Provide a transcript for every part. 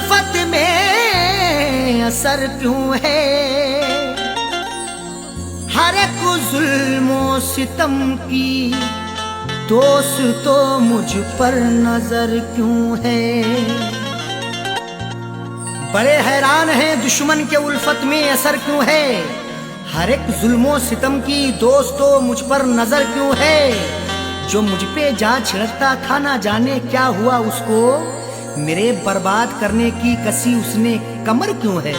उल्फत में असर क्यों है, हर एक जुल्मो सितम की दोस्त तो मुझ पर नजर क्यों है। बड़े हैरान हैं दुश्मन के उल्फत में असर क्यों है, हर एक जुल्मो सितम की दोस्त तो मुझ पर नजर क्यों है। जो मुझ पे जा छिड़कता था ना जाने क्या हुआ उसको, मेरे बर्बाद करने की कसी उसने कमर क्यों है।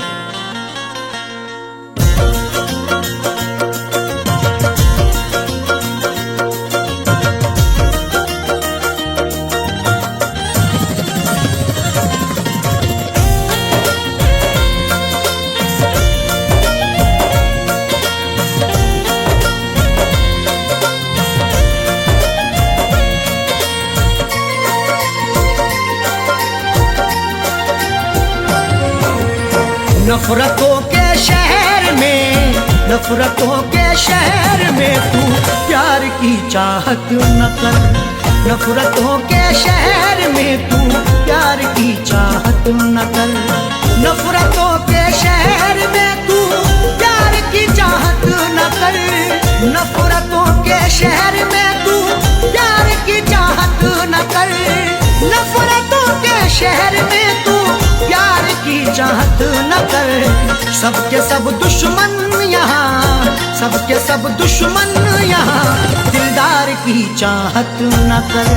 नफरतों के शहर में, नफरतों के शहर में तू प्यार की चाहत न कर। नफरतों के शहर में तू प्यार की चाहत न कर। नफरतों के शहर में तू प्यार की चाहत न कर। नफरतों के शहर में तू प्यार की चाहत न कर। नफरतों के शहर में तू प्यार की चाहत न कर। सबके सब दुश्मन यहाँ, सबके सब दुश्मन यहाँ दिलदार की चाहत न कर।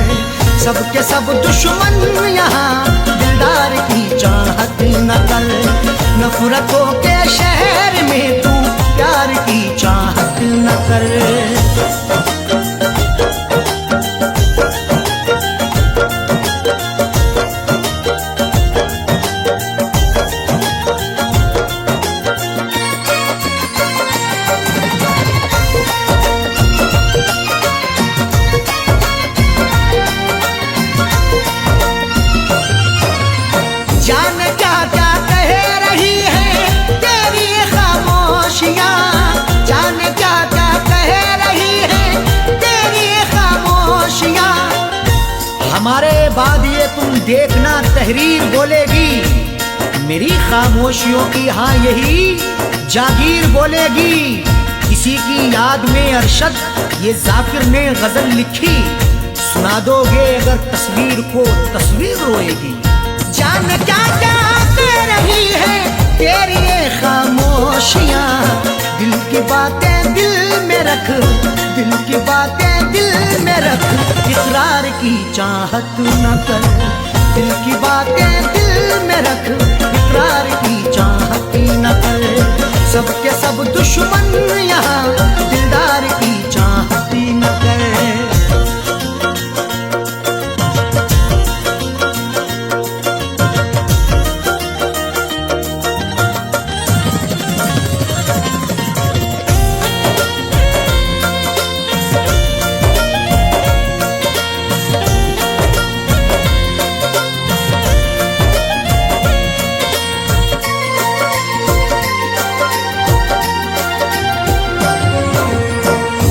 सबके सब दुश्मन यहाँ दिलदार की चाहत न कर। नफरतों के शहर में तू प्यार की चाहत न कर। हमारे बाद ये तुम देखना तहरीर बोलेगी, मेरी खामोशियों की हाँ यही जागीर बोलेगी। किसी की याद में अरशद ये जाकिर ने गजल लिखी, सुना दोगे अगर तस्वीर को तस्वीर रोएगी। जान क्या क्या कह रही है तेरी ये खामोशियाँ, दिल की बातें दिल में रख, दिल की बातें दिल में रख। इकरार की चाहत न कर, दिल की बातें दिल में रख। इकरार की चाहत न कर। सबके सब दुश्मन यहाँ दिलदार की चाहत न कर।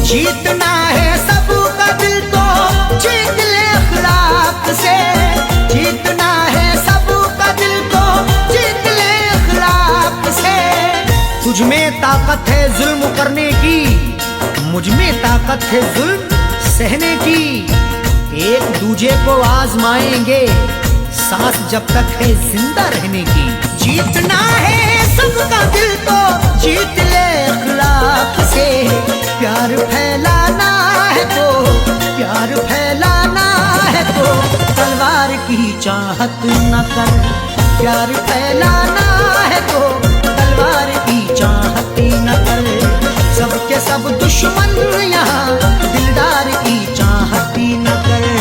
जीतना है सबका दिल तो जीत ले अखलाक से। जीतना है सबका दिल तो जीत ले अखलाक से। तुझ में ताकत है जुल्म करने की, मुझ में ताकत है जुल्म सहने की। एक दूजे को आजमाएंगे सांस जब तक है जिंदा रहने की। जीतना है सबका दिल तो जीत ले अखलाक से। प्यार फैलाना है तो, प्यार फैलाना है तो तलवार की चाहत न कर। प्यार फैलाना है तो तलवार की चाहत न कर। सबके सब दुश्मन यहाँ दिलदार की चाहत न कर।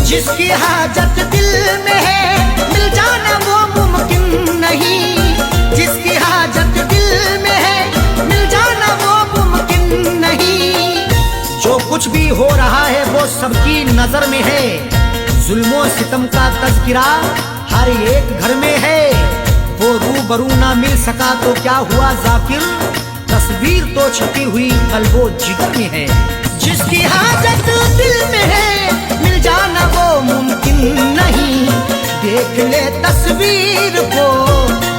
जिसकी हाजत दिल में है मिल जाना वो मुमकिन नहीं। जिसकी हाजत दिल में है मिल जाना वो मुमकिन नहीं। जो कुछ की नजर में है, जुल्मों सितम का तज़किरा हर एक घर में है। वो रूबरू ना मिल सका तो क्या हुआ जाकिर, तस्वीर तो छपी हुई कल्बो जिगर में है। जिसकी हाजत दिल में है मिल जाना वो मुमकिन नहीं। देख ले तस्वीर को,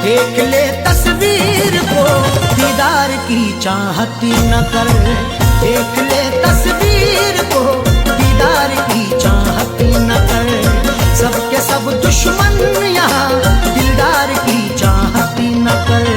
देख ले तस्वीर को, दीदार की चाहत न कर। देख ले तस्वीर को, दीदार की चाहत न कर। सबके सब दुश्मन यहाँ, दिलदार की चाहत न कर।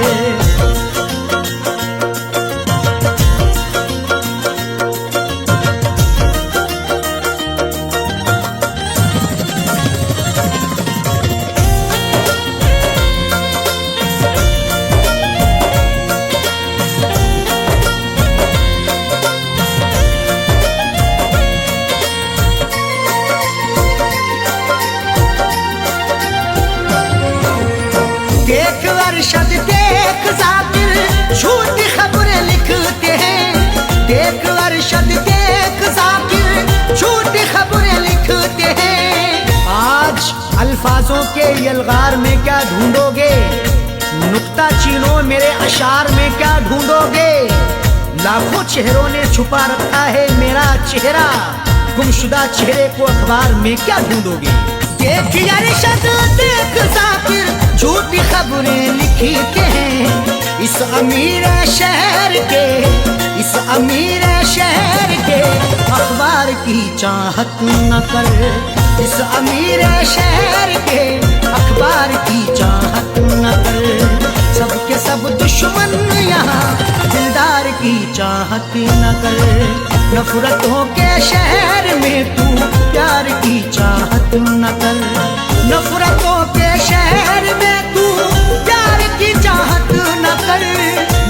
देख अरशद देख जाकिर झूठी खबरें लिखते हैं। देख अरशद देख जाकिर झूठी खबरें लिखते हैं। आज अल्फाजों के यलगार में क्या ढूंढोगे, नुक्ता चीनो मेरे अशार में क्या ढूंढोगे। लाखों चेहरों ने छुपा रखा है मेरा चेहरा, गुमशुदा चेहरे को अखबार में क्या ढूंढोगे। देख अरशद देख जाकिर झूठी खबरें लिखते हैं। इस अमीर शहर के, इस अमीर शहर के अखबार की चाहत न कर। इस अमीर शहर के अखबार की चाहत न कर। सबके सब दुश्मन यहाँ, दिलदार की चाहत न कर। नफरतों के शहर में तू प्यार की चाहत न कर। नफरतों के शहर में तू प्यार की चाहत न कर।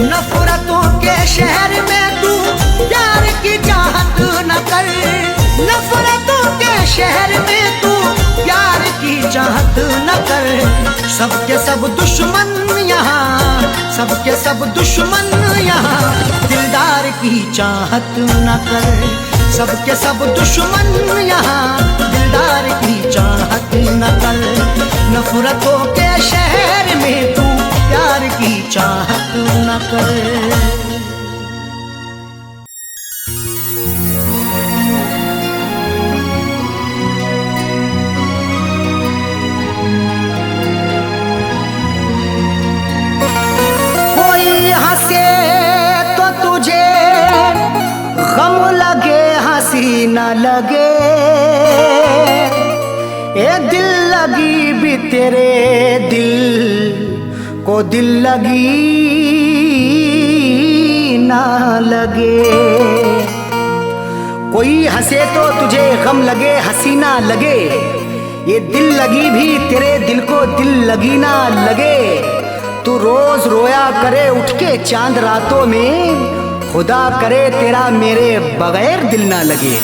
नफरतों के शहर में तू प्यार की चाहत न कर। नफरतों के शहर में तू प्यार की चाहत न कर। सबके सब दुश्मन यहाँ, सबके सब दुश्मन यहाँ, दिलदार की चाहत न कर। सबके सब दुश्मन यहाँ, दिलदार की चाहत न कर। नफरतों के शहर में तू प्यार की चाहत न कर। न लगे ए दिल लगी भी तेरे दिल को दिल लगी ना लगे। कोई हंसे तो तुझे गम लगे हंसी ना लगे। ये दिल लगी भी तेरे दिल को दिल लगी ना लगे। तू रोज रोया करे उठ के चांद रातों में, खुदा करे तेरा मेरे बगैर दिल ना लगे।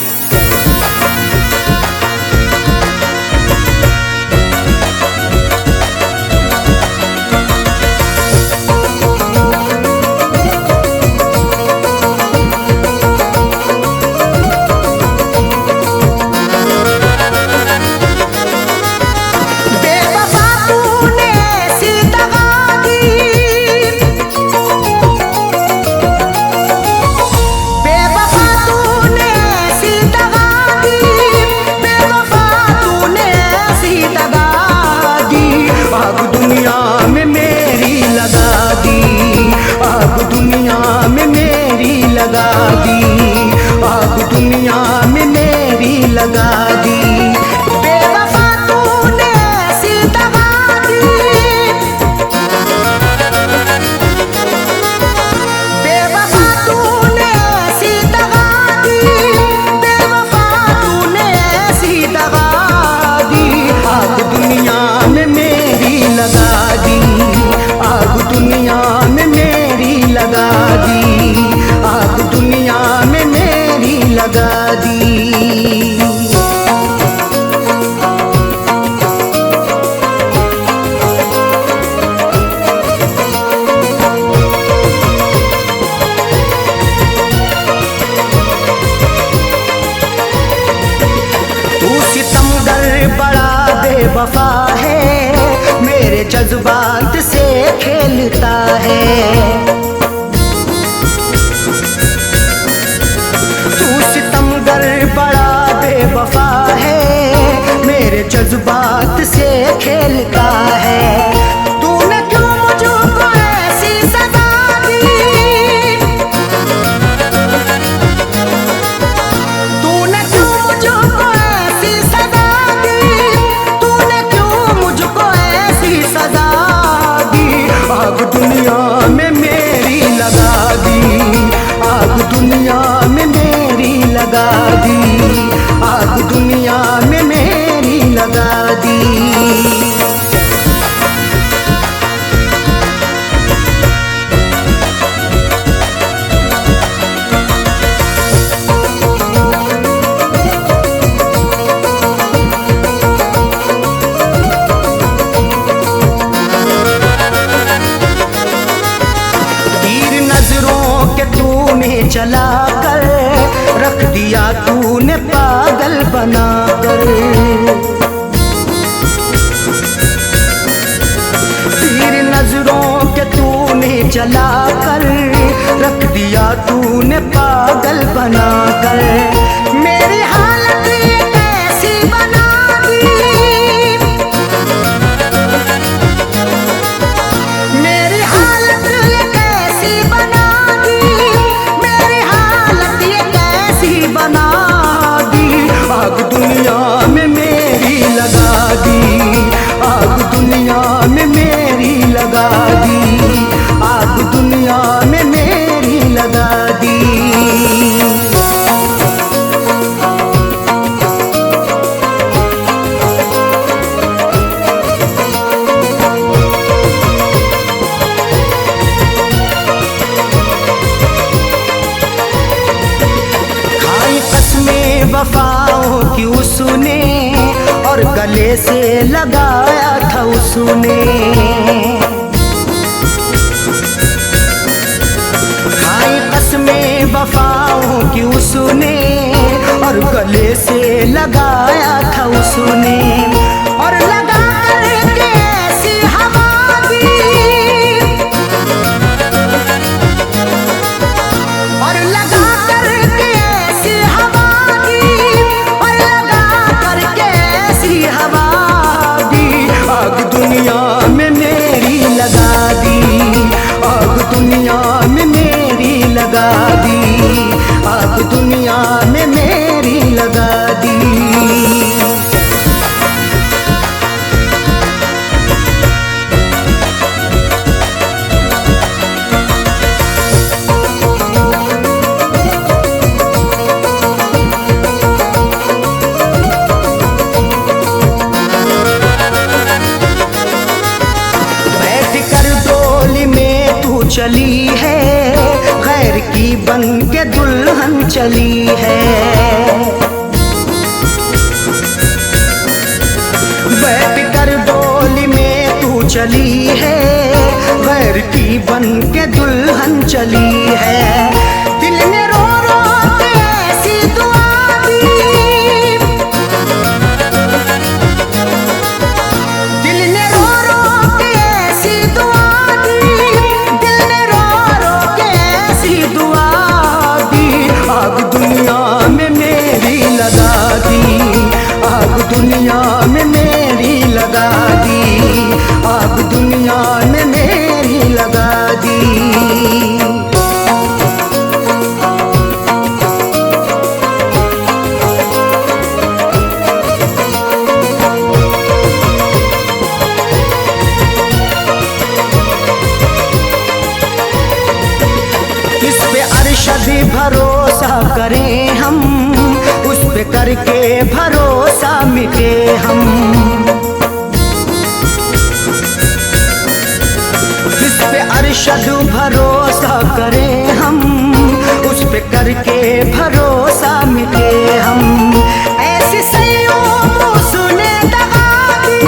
चला कर, रख दिया तूने पागल बना कर। तीर नजरों के तूने चला कर, रख दिया तूने पागल बना कर। मेरी हालत ये कैसी बना दी, मेरी हालत ये कैसी बना दी, मेरी हालत ये कैसी बना दी। आग दुनिया में मेरी लगा दी, आग दुनिया में मेरी लगा दी, आग दुनिया में मेरी लगा दी। खाई कसमें वफाओं की उसने, और गले से लगाया था उसने। खाई कसमें वफाओं की उसने, और गले से लगाया था उसने। और लगा करके ऐसी हवा दी, और लगा करके ऐसी हवा दी, और लगा करके ऐसी हवा दी। आग दुनिया में मेरी लगा दी, आग दुनिया में मेरी लगा दी, आग दुनिया में मेरी लगा दी। चली है गैर की बन के दुल्हन चली है। बैठ कर डोली में तू चली है, गैर की बन के दुल्हन चली है। दिल ने रो रो के ऐसी दुआ दी, दिल ने रो रो के ऐसी दुआ दी, दिल ने रो रो के ऐसी दुआ दी। आग दुनिया में मेरी लगा दी, आग दुनिया में मेरी लगा दी, आग दुनिया में मेरी लगा दी। इस पे अरशद भरोसा करें हम, उस पे करके भरोसा मिटे हम। इस पे अरशद भरोसा करें हम, उस पे करके भरोसा मिटे हम। ऐसी सैयों उसने दगा दी,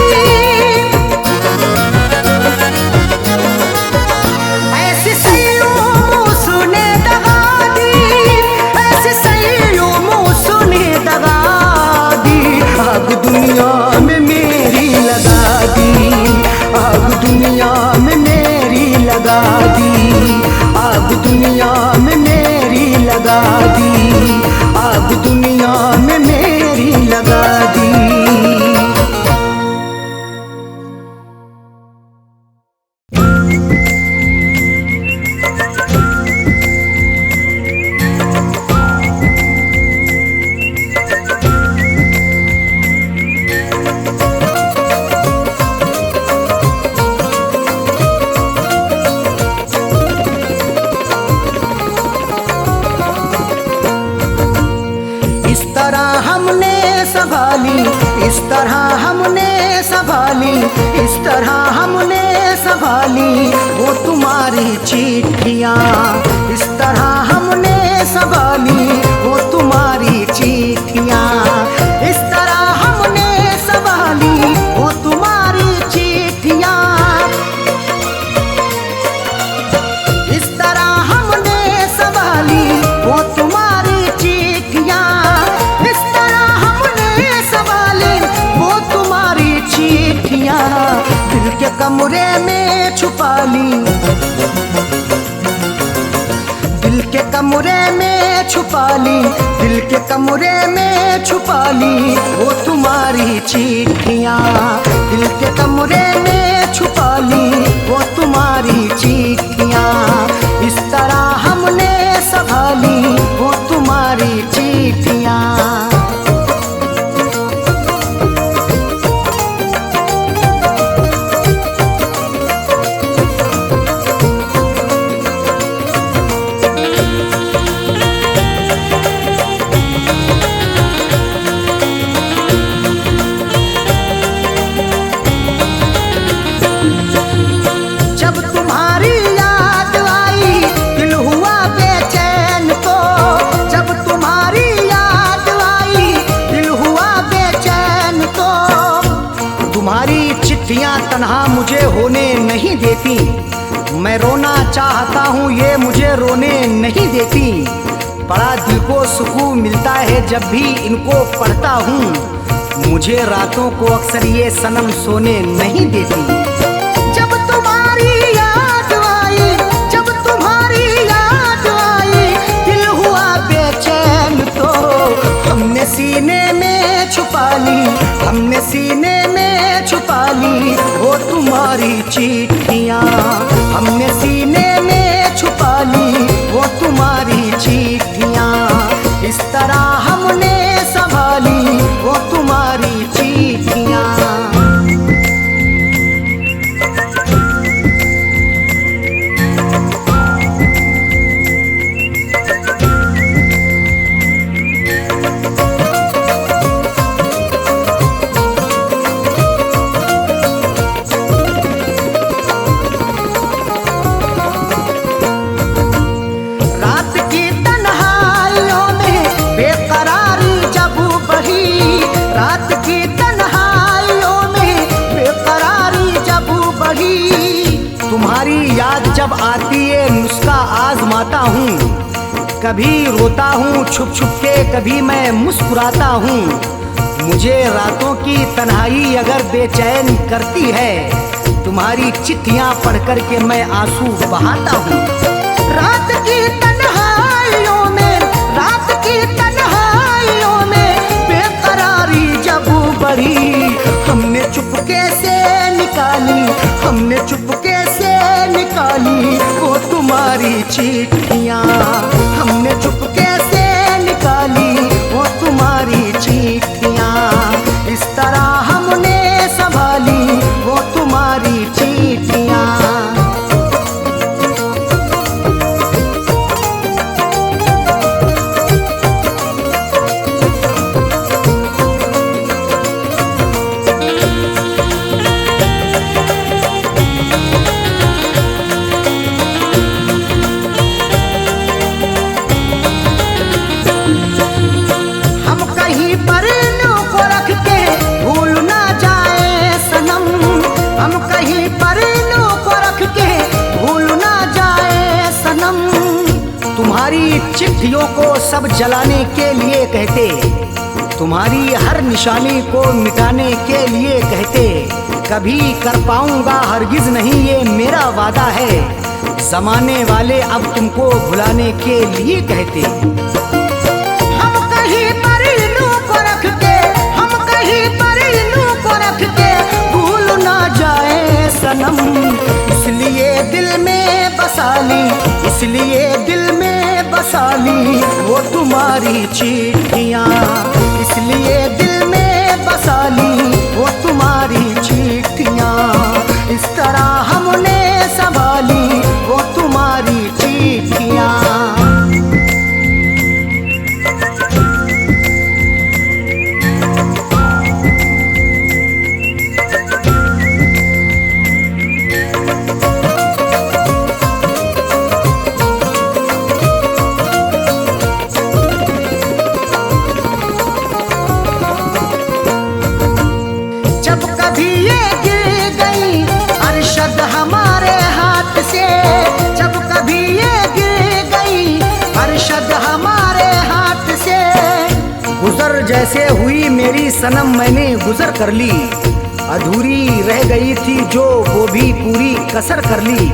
ऐसी सैयों उसने दगा दी, ऐसी सैयों उसने दगा दी। आग दुनिया में मेरी लगा दी, आग दुनिया में मेरी लगा दी, आग दुनिया में मेरी लगा दी, आग दुनिया में मेरी लगा दी। इस तरह हमने संभाली, इस तरह हमने संभाली वो तुम्हारी चिट्ठियाँ। इस तरह हमने संभाली वो तुम्हारी चिट्ठियाँ, इस तरह हमने संभाली वो तुम्हारी चिट्ठियाँ। इस तरह हमने संभाली ली, दिल के कमरे में छुपा ली, दिल के कमरे में छुपा ली वो तुम्हारी चिट्ठियाँ। दिल के कमरे में छुपा ली वो तुम्हारी चिट्ठियाँ। इस तरह हमने संभाली वो तुम्हारी चिट्ठियाँ। चिट्ठियाँ तन्हा मुझे होने नहीं देती, मैं रोना चाहता हूँ ये मुझे रोने नहीं देती। बड़ा दिल को सुकून मिलता है जब भी इनको पढ़ता हूँ, मुझे रातों को अक्सर ये सनम सोने नहीं देती। जब तुम्हारी याद आई, जब तुम्हारी याद आई, दिल हुआ बेचैन तो हमने सीने में छुपा ली, हमने सीने में छुपा ली वो तुम्हारी चिट्ठियाँ। हमने सीने में छुपा ली वो तुम्हारी चिट्ठियाँ। इस तरह हमने संभाली वो तुम्हारी चिट्ठियाँ। तुम्हारी याद जब आती है नुस्खा आजमाता हूँ, कभी रोता हूँ छुप छुप के, कभी मैं मुस्कुराता हूँ। मुझे रातों की तन्हाई अगर बेचैन करती है, तुम्हारी चिट्ठियाँ पढ़ कर के मैं आंसू बहाता हूँ। रात की तन्हाइयों में, रात की तन्हाइयों में बेकरारी जब बढ़ी, हमने चुपके से निकाली, हमने चुपके से निकाली वो तुम्हारी चिट्ठियाँ। हमने चुपके से निकाली वो तुम्हारी चिट्ठियाँ। इस तरह हमने संभाली वो तुम्हारी चिट्ठियाँ। तुम्हारी चिट्ठियों को सब जलाने के लिए कहते, तुम्हारी हर निशानी को मिटाने के लिए कहते। कभी कर पाऊंगा हरगिज नहीं ये मेरा वादा है, जमाने वाले अब तुमको भुलाने के लिए कहते। हम कहीं पर इन्हों को रख के, हम कहीं पर इन्हों को रख के भूल ना जाए सनम, इसलिए दिल में बसा ली, इसलिए दिल में बसा ली वो तुम्हारी चिट्ठियाँ। इसलिए दिल में बसा ली वो तुम्हारी चिट्ठियाँ। इस तरह हमने संभाली वो तुम्हारी चिट्ठियाँ। जैसे हुई मेरी सनम मैंने गुजर कर ली, अधूरी रह गई थी जो वो भी पूरी कसर कर ली।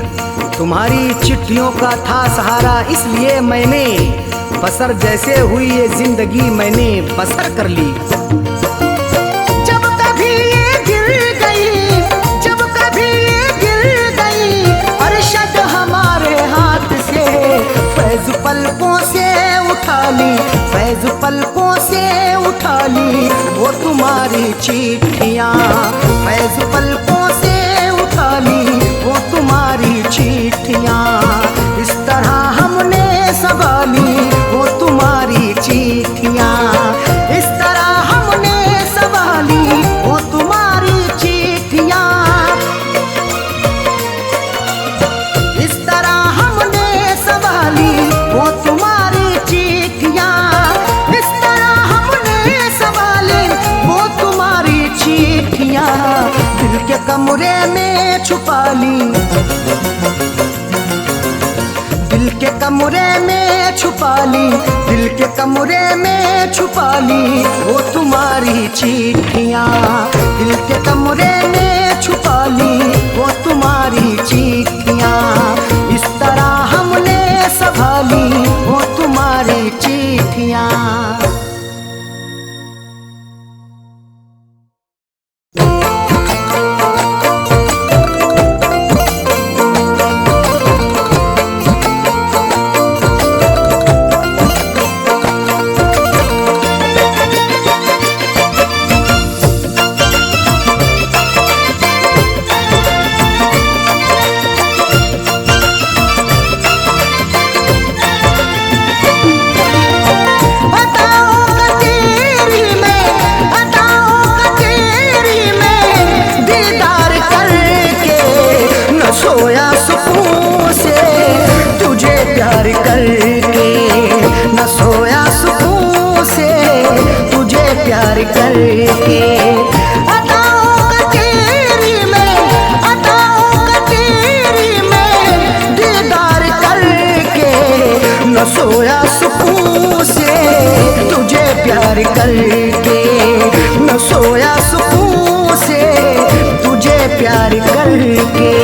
तुम्हारी चिट्ठियों का था सहारा इसलिए मैंने बसर जैसे हुई ये जिंदगी मैंने बसर कर ली। जब कभी ये गिर गई, जब कभी ये गिर गई अरशद हमारे हाथ से, फैज़ पलकों से उठा ली, फैज़ पलकों से उठा ली वो तुम्हारी चिट्ठियाँ, फैज़ पलकों से उठा ली वो तुम्हारी चिट्ठियाँ। इस तरह हमने संभाली वो तुम्हारी चिट्ठियाँ, इस तरह हमने संभाली वो तुम्हारी चिट्ठियाँ, इस तरह हमने संभाली वो तुम्हारी चिट्ठियाँ, इस तरह हमने संभाली वो तुम्हारी चिट्ठियाँ। दिल के कमरे में छुपा ली, दिल के कमरे में छुपा ली, दिल के कमरे में छुपा ली वो तुम्हारी चिट्ठियाँ, दिल के कमरे में छुपा ली वो तुम्हारी चिट्ठियाँ। इस तरह हमने संभाली वो तुम्हारी चिट्ठियाँ। सोया सुकून से तुझे प्यार करके, न सोया सुकून से तुझे प्यार करके। अदाओं का तेरी में, अदाओं का तेरी में दीदार करके, न सोया सुकून से तुझे प्यार करके, न सोया सुकून से तुझे प्यार करके।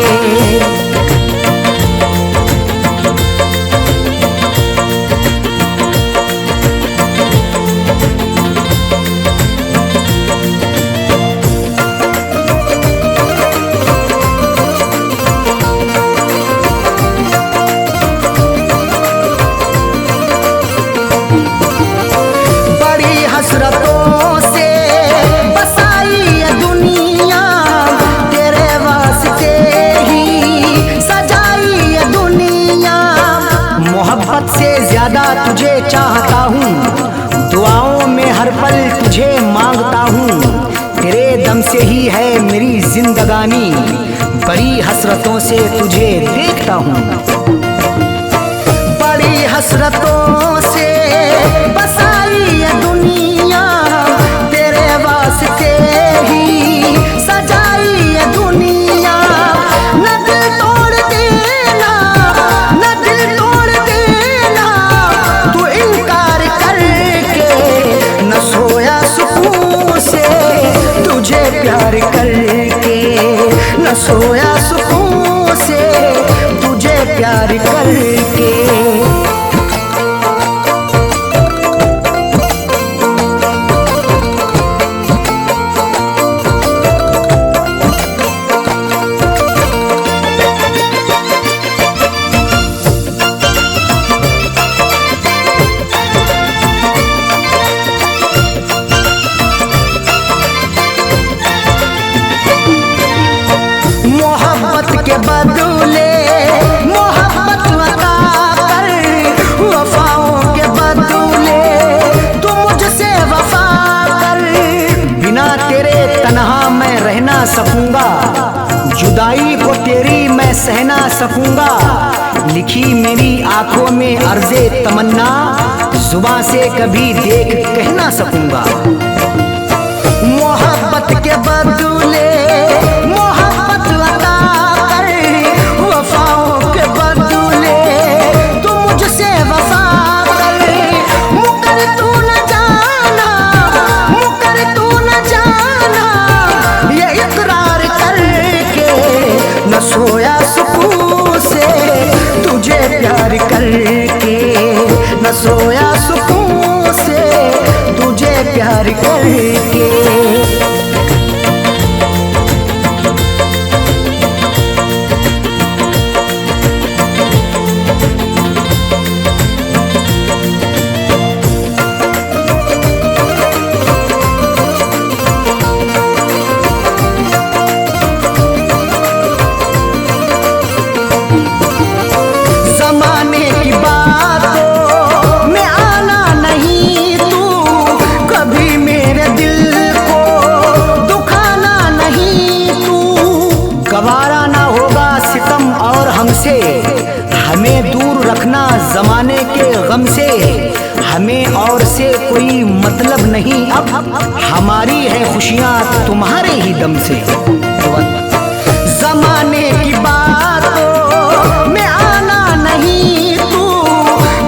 बड़ी हसरतों से बसाई ये दुनिया, तेरे वास्ते ही सजाई ये दुनिया। मोहब्बत से ज्यादा तुझे चाहता हूँ, दुआओं में हर पल तुझे मांगता हूँ, तेरे दम से ही है मेरी जिंदगानी, बड़ी हसरतों से तुझे देखता हूँ। बड़ी हसरतों से बसाई ये दुनिया, तेरे वास्ते ही सजाई ये दुनिया। न दिल तोड़ देना, न दिल तोड़ देना तू इनकार करके, न सोया सुकून से तुझे प्यार करके, न सोया सुकून से तुझे प्यार करके। मोहब्बत के बदले मोहब्बत अता कर, वफाओं के बदले तू मुझसे वफा कर। बिना तेरे तन्हा मैं रह ना सकूंगा, जुदाई को तेरी मैं सह ना सकूंगा। लिखी मेरी आंखों में अर्ज़े तमन्ना, जुबां से कभी देख कह ना सकूंगा। मोहब्बत के बदले मोहब्बत अता कर, वफाओं के बदले तू मुझसे वफा कर। मुकर तू न जाना, मुकर तू न जाना, ये इकरार करके, न सोया सुकून से तुझे प्यार करके। गवारा ना होगा सितम और हमसे, हमें दूर रखना जमाने के गम से। हमें और से कोई मतलब नहीं अब, हमारी है खुशियाँ तुम्हारे ही दम से। जमाने की बातों में आना नहीं तू,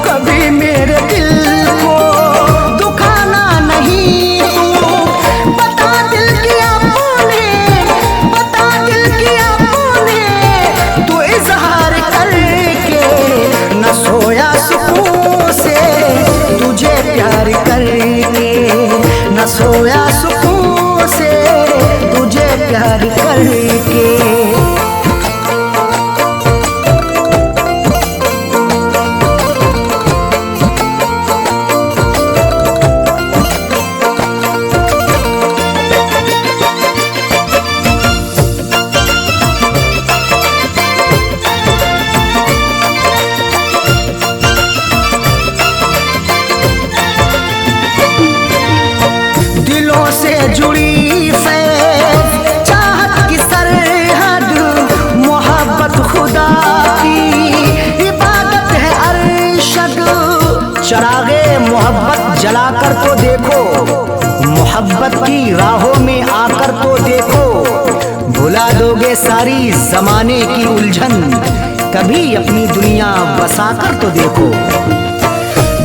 कभी मेरे दिल को दुखाना नहीं तू। बता दिल की आपने, बता दिल की आपने, तू इजहार करके, न सोया सुकून से तुझे प्यार करके, न सोया सुकून से तुझे प्यार करके। दिलों से जुड़ी फैज़ चाहत की सरहद, मोहब्बत खुदा की इबादत है अरशद। चरागे मोहब्बत जलाकर तो देखो, मोहब्बत की राहों में आकर तो देखो। भुला दोगे सारी जमाने की उलझन, कभी अपनी दुनिया बसाकर तो देखो।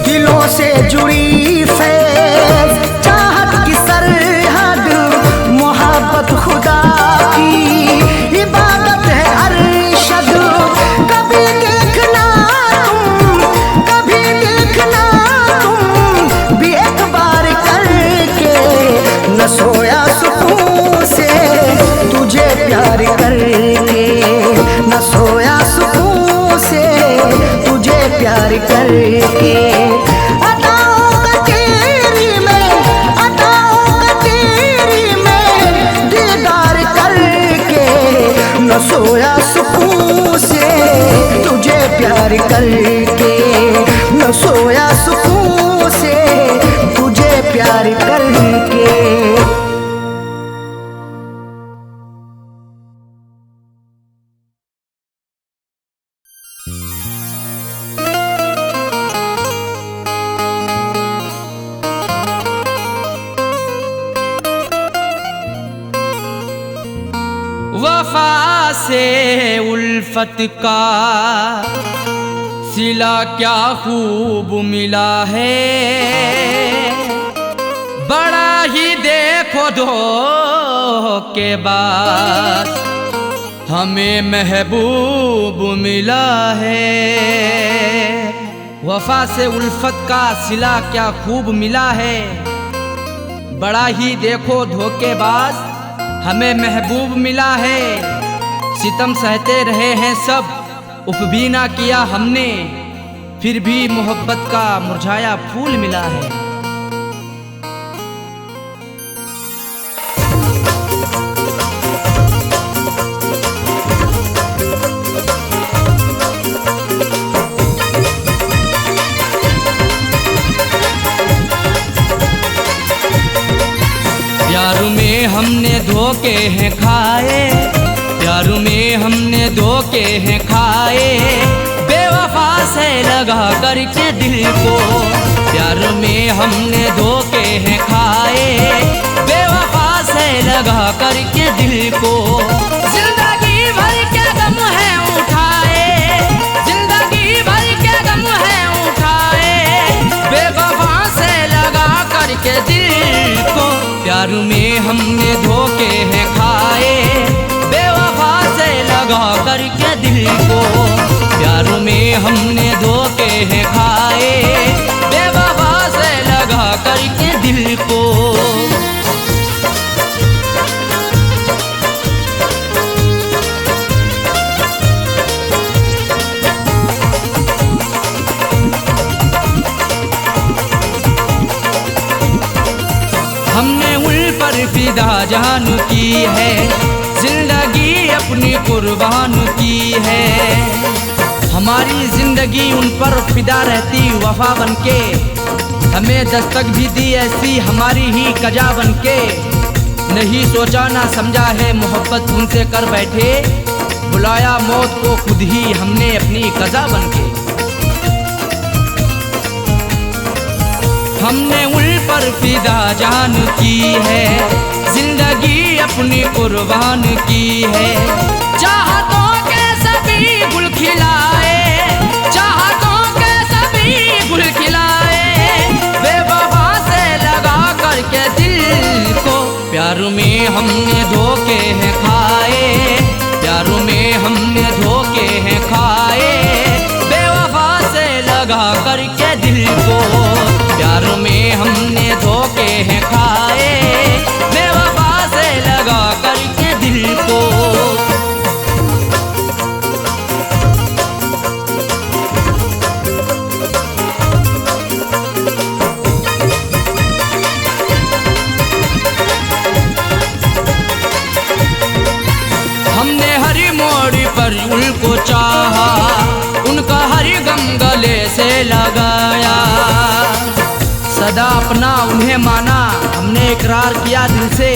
दिलों से जुड़ी फैज़ चाहत की सरहद, मोहब्बत खुदा की इबादत है अरशद। कभी देखना तुम, कभी देखना तुम भी एक बार करके, न सोया सुकून से तुझे प्यार करके, न सोया सुकून से तुझे प्यार करके। न सोया सुकून से तुझे प्यार करके, न सोया सुकून से तुझे प्यार करके। वफा से उल्फत का सिला क्या खूब मिला है, बड़ा ही देखो धोखे बाद हमें महबूब मिला है। वफा से उल्फत का सिला क्या खूब मिला है, बड़ा ही देखो धोखेबाज हमें महबूब मिला है। सितम सहते रहे हैं सब, उफ भी ना किया हमने, फिर भी मोहब्बत का मुरझाया फूल मिला है। प्यार में हमने धोखे हैं खाए, प्यार में हमने धोखे हैं खाए, बेवफा से लगा करके दिल को। प्यार में हमने धोखे हैं खाए, बेवफा से लगा करके दिल को। जिंदगी भर के गम है उठाए, जिंदगी भर के गम है उठाए, बेवफा से लगा करके दिल को। प्यार में हमने धोखे हैं खाए, बेवफा से लगा करके दिल को। प्यार में हमने धोखे जान की है, जिंदगी अपनी कुर्बान की है। हमारी जिंदगी उन पर फिदा रहती वफा बनके, हमें दस्तक भी दी ऐसी हमारी ही कजा बनके। नहीं सोचा ना समझा है मोहब्बत उनसे कर बैठे, बुलाया मौत को खुद ही हमने अपनी कजा बनके। हमने उन पर फिदा जान की है, जिंदगी अपनी कुर्बान की है। चाहतों के सभी गुल खिलाए, चाहतों के सभी गुल खिलाए, बेवफा से लगा करके दिल को। प्यार में हमने धोखे हैं खाए, प्यार में हमने धोखे हैं खाए, बेवफा से लगा करके दिल को। प्यार में हमने धोखे हैं खाए, बेवफा से लगा करके दिल को। हमने हर मोड़ पर उनको चाहा, उनका हर गम गले से लगाया। सदा अपना उन्हें माना, हमने इकरार किया दिल से,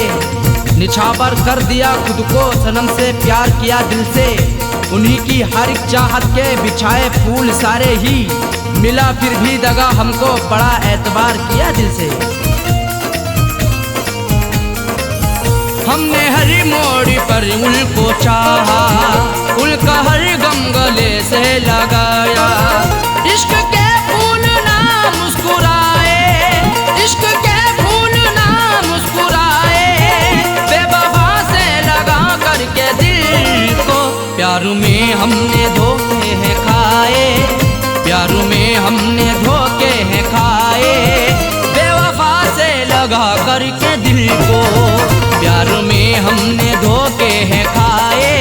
निछावर कर दिया खुद को सनम से, प्यार किया दिल से। उन्हीं की हर एक चाहत के बिछाए फूल सारे ही, मिला फिर भी दगा हमको, बड़ा एतबार किया दिल से। हमने हर मोड़ पर उनको चाहा, उनका हर गम गले से लगाया। इश्क के फूल ना मुस्कुराए, इश्क के फूल ना मुस्कुराए, बेवफा से लगा करके दिल को। प्यार में हमने धोखे हैं खाए, प्यार में हमने धोखे हैं खाए, बेवफा से लगा करके दिल को। प्यार में हमने धोखे हैं खाए,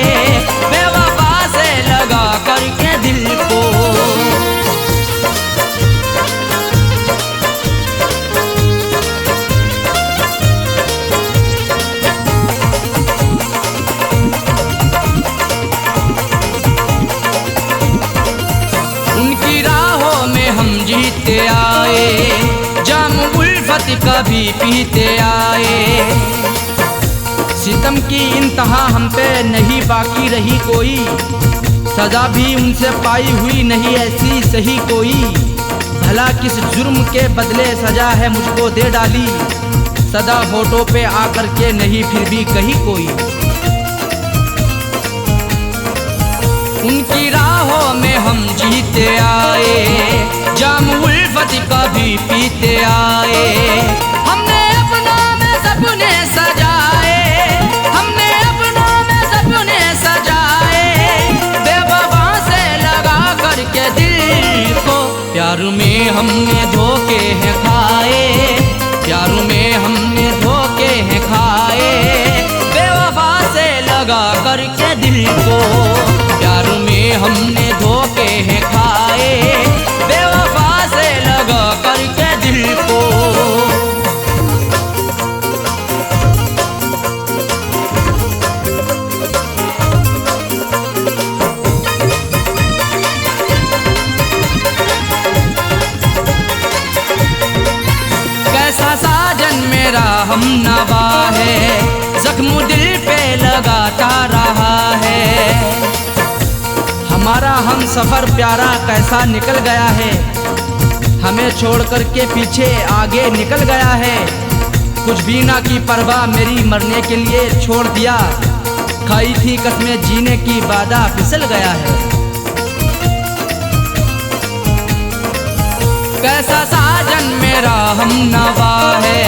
बेवफा से लगा करके दिल को। उनकी राहों में हम जीते आए, जाम उल्फत कभी पीते आए। सितम की इंतहा हम पे नहीं बाकी रही कोई, सजा भी उनसे पाई हुई नहीं ऐसी सही कोई। भला किस जुर्म के बदले सजा है मुझको दे डाली, सदा होठों पे आकर के नहीं फिर भी कही कोई। उनकी राहों में हम जीते आए, जाम उल्फत कभी पीते आए। हमने अपना में सपने सजाए, हमने अपना में सपने सजाए, बेवफा से लगा करके दिल को। प्यार में हमने धोखे हैं खाए, प्यार में हमने धोखे हैं खाए, बेवफा से लगा करके दिल को। प्यार में हमने धोखे हैं खाए, बेवफा से लगा करके दिल को। कैसा साजन मेरा हम नवा है, जख्म दिल पे लगाता रहा है। हमारा हम सफर प्यारा कैसा निकल गया है, हमें छोड़ कर के पीछे आगे निकल गया है। कुछ भी ना की परवाह मेरी मरने के लिए छोड़ दिया, खाई थी कसमें जीने की वादा फिसल गया है। कैसा साजन मेरा हम नवा है,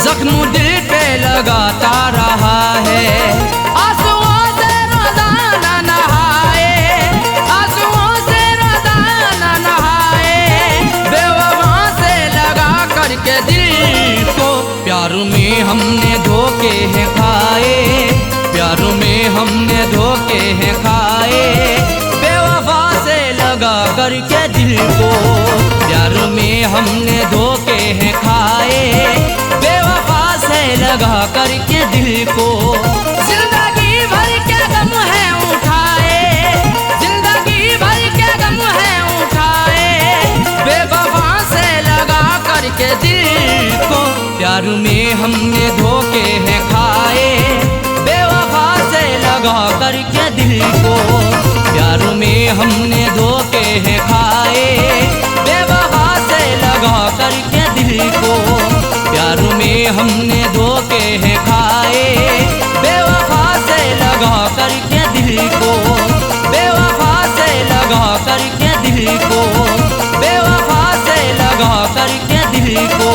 जख्म दिल पे लगाता रहा है। आंसुओं से रोजाना नहाए, आंसुओं से रोजाना नहाए, बेवफा से लगा करके दिल को। प्यार में हमने धोखे हैं खाए, प्यार में हमने धोखे हैं खाए, बेवफा से लगा करके दिल को। प्यार में हमने धोखे हैं खाए, बेवफा से लगा करके दिल प्यार में हमने धोखे हैं खाए, बेवफा से लगा करके दिल को। प्यार में हमने धोखे हैं खाए, बेवफा से लगा करके दिल को। प्यार में हमने धोखे हैं खाए, बेवफा से लगा करके दिल को। बेवफा से लगा करके दिल को। बेवफा से लगा करके दिल को।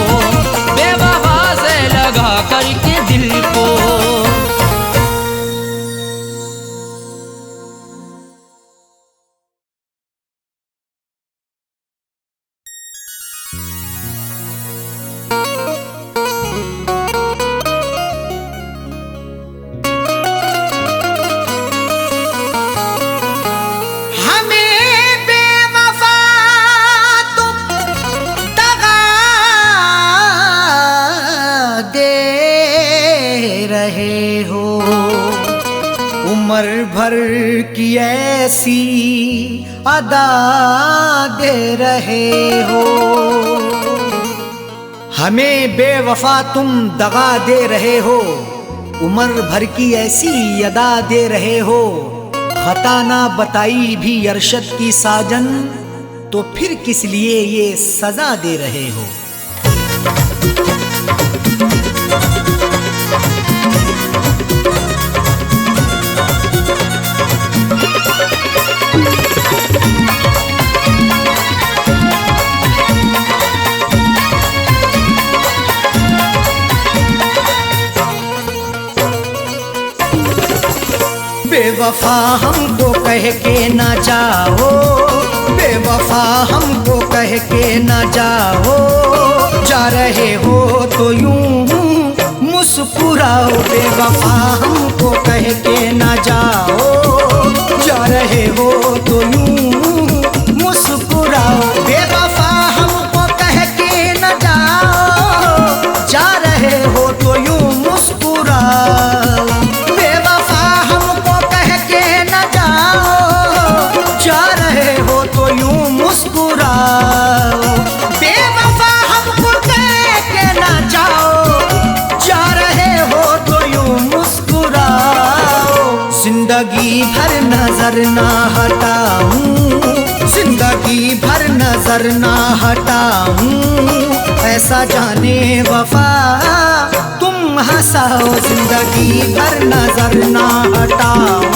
बेवफा से लगा करके दिल को। उम्र भर की ऐसी अदा दे रहे हो, हमें बेवफा तुम दगा दे रहे हो। उम्र भर की ऐसी अदा दे रहे हो, खता ना बताई भी अरशद की साजन, तो फिर किस लिए ये सजा दे रहे हो। बेवफा हमको कह के ना जाओ, बेवफा हमको कह के ना जाओ, जा रहे हो तो यूं मुस्कुराओ। बेवफा हमको कह के ना जाओ, जा रहे हो तो यूं मुस्कुराओ। बेवफा हमको कह के ना जाओ, जा रहे हो तो यूं मुस्कुराओ। बेवफा हमको कह के ना जाओ, जा रहे हो तो यूं मुस्कुराओ। बेवफा हमको कह के ना जाओ, जा रहे हो तो यूं मुस्कुराओ। जिंदगी भर नजर ना हटाऊं, जिंदगी भर नजर ना हटाऊं, ऐसा जाने वफा तुम हंसाओ। जिंदगी भर नजर ना हटाऊं,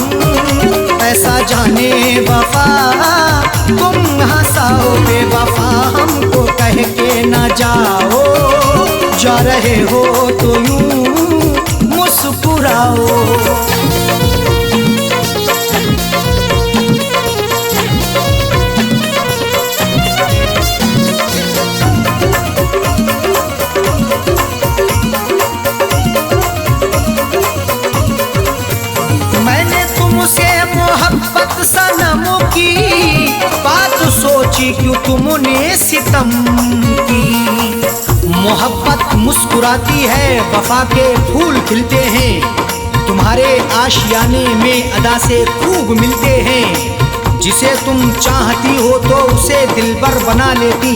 ऐसा जाने वफा तुम हंसाओ। बेवफा हमको कह के ना जाओ, जा रहे हो तो यूं मुस्कुराओ। सोची क्यों तुमने सितम की। मोहब्बत मुस्कुराती है, वफा के फूल खिलते हैं, तुम्हारे आशियाने में अदा से खूब मिलते हैं। जिसे तुम चाहती हो तो उसे दिलबर बना लेती,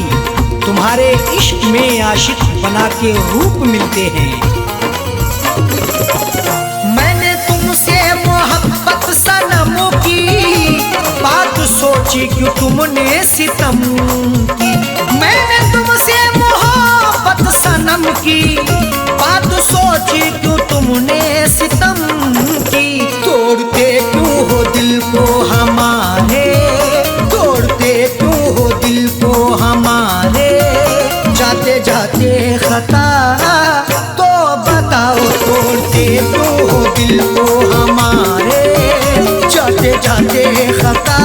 तुम्हारे इश्क में आशिक बना के रूप मिलते हैं। मैंने तुमसे मोहब्बत सनम की बात सोची क्यों तुमने सितम की। मैंने तुमसे मोहब्बत सनम की बात सोची क्यों तुमने सितम की। तोड़ते क्यों हो दिल को हमारे, तोड़ते क्यों हो दिल को हमारे, जाते जाते खता तो बताओ। तोड़ते क्यों हो दिल को हमारे, जाते जाते खता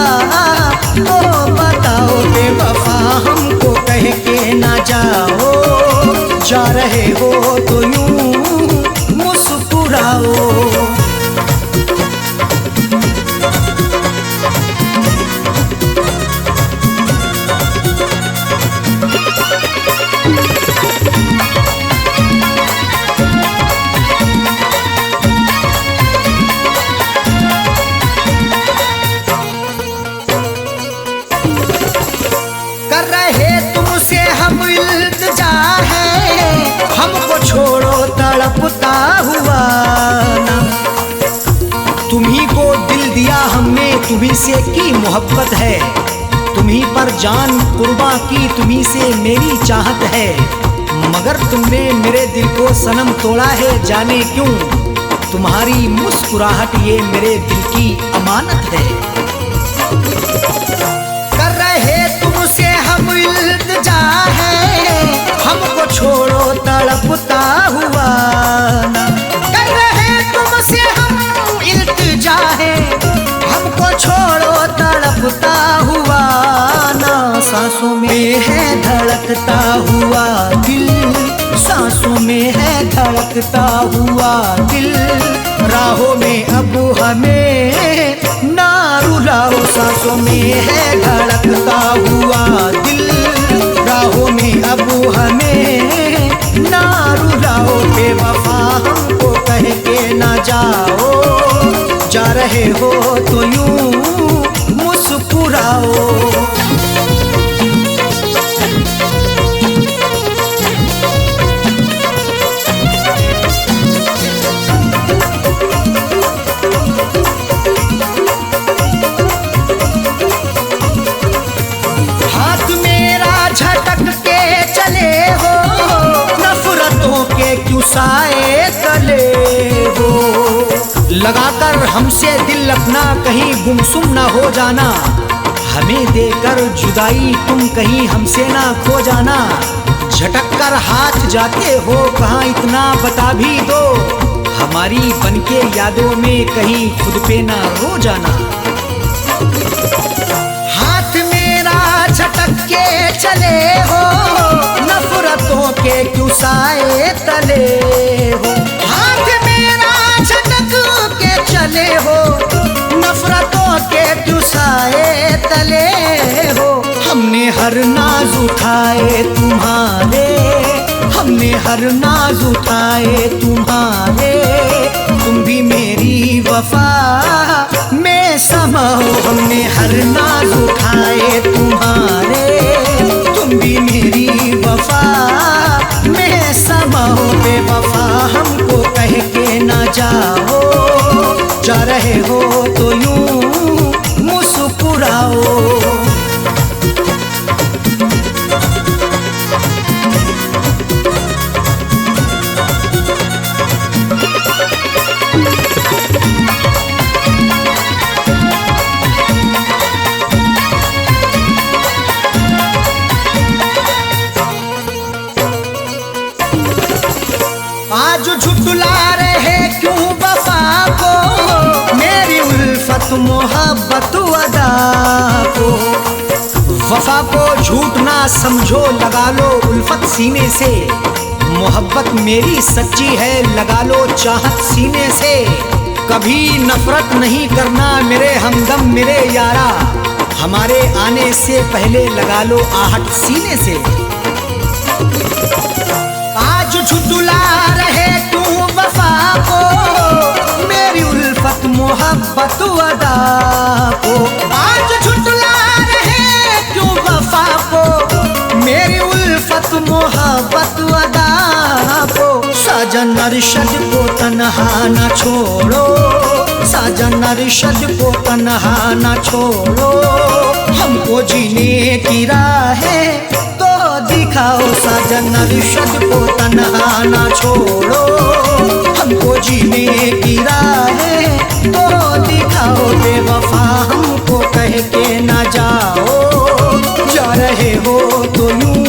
तो बताओ। बेवफा हमको कह के ना जाओ, जा रहे हो तो यूं मुस्कुराओ। कर रहे तुमसे हम इल्तिजा है, हमको छोड़ो तड़पता हुआ ना। तुम्ही को दिल दिया हमने, तुम्ही से की मोहब्बत है, तुम्ही पर जान कुर्बां की, तुम्ही से मेरी चाहत है। मगर तुमने मेरे दिल को सनम तोड़ा है, जाने क्यों? तुम्हारी मुस्कुराहट ये मेरे दिल की अमानत है। कर रहे तुमसे हम इल्तिजा है, हमको छोड़ो तड़पता हुआ ना। कर रहे तुमसे हम इल्तिजा है, हमको छोड़ो तड़पता हुआ ना। सांसों में है धड़कता हुआ दिल, सांसों में है धड़कता हुआ दिल। राहों में अब हमें ना रुलाओ, सांसों में है धड़कता हुआ दिल। राहों में अब हमें ना रुलाओ, बेवफा हमको कह के ना जाओ। जा रहे हो तो यूं मुस्कुराओ। हाथ मेरा झटक के चले हो, नफरतों के क्यों साए तले हो। लगाकर हमसे दिल अपना कहीं गुमसुम ना हो जाना, हमें देकर जुदाई तुम कहीं हमसे ना खो जाना। झटक कर हाथ जाते हो कहाँ इतना बता भी दो, हमारी बनके यादों में कहीं खुद पे ना रो जाना। हाथ मेरा झटक के चले हो, नफरतों के क्यों साए तले हो। हाथ मेरा झटक के चले हो, नफरतों के क्यों साए तले हो। हमने हर नाज उठाए तुम्हारे, हमने हर नाज उठाए तुम्हारे। तुम भी मेरी वफा में समाओ, हमने हर नाज उठाए तुम्हारे। तुम भी मेरी वफा में समाओ, बेवफा हमको कह के ना जाओ। जा रहे हो तो यूं मुस्कुराओ। आज झुठला रहे क्यों वफा को, मेरी उल्फत मोहब्बत अदा को। वफा को झूठ ना समझो, लगा लो उल्फत सीने से। मोहब्बत मेरी सच्ची है, लगा लो चाहत सीने से। कभी नफरत नहीं करना मेरे हमदम मेरे यारा, हमारे आने से पहले लगा लो आहट सीने से। आज झुठला रहे तू वफा को, मेरी उल्फत मोहब्बत अदा को। आज झुठला रहे तू वफा को, मेरी उल्फत मोहब्बत अदा को। साजन अरशद को तन्हा न छोड़ो, साजन अरशद को तन्हा न छोड़ो। हमको जीने की राहें तो दिखाओ, साजन अरशद को तन्हा न छोड़ो। हमको जीने की राहें तो दिखाओ, बेवफा हमको कह के न जाओ। जा रहे हो तो यूं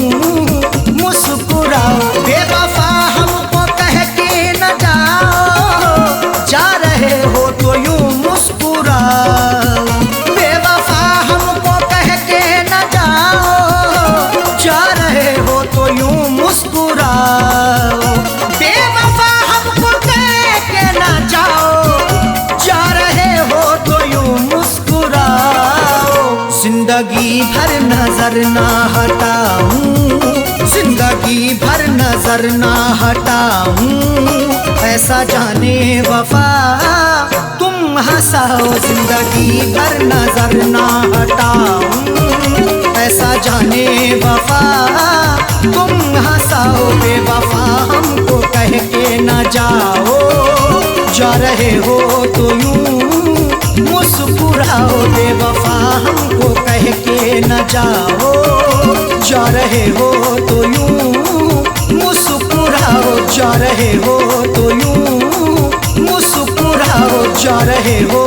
मुस्कुराओ, बेवफा हमको कह के न जाओ। जा रहे हो तो यूं मुस्कुराओ, बेवफा हमको कह के न जाओ। जा रहे हो तो यूं मुस्कुराओ, बेवफा हमको कह के न जाओ। जा रहे हो तो यूं मुस्कुराओ। जिंदगी भर नजर ना हटाऊं, जिंदगी भर नजर ना हटाऊं। ऐसा जाने वफा तुम हंसाओ, जिंदगी भर नजर ना हटाऊं। ऐसा जाने बेवफा तुम हंसाओ बेवफा हमको कह के न जाओ, जा रहे हो तो यूं मुस्कुराओ बेवफा हमको कह के न जाओ, जा रहे हो तो यूं मुस्कुराओ, जा रहे हो तो यूं मुस्कुराओ, जा रहे हो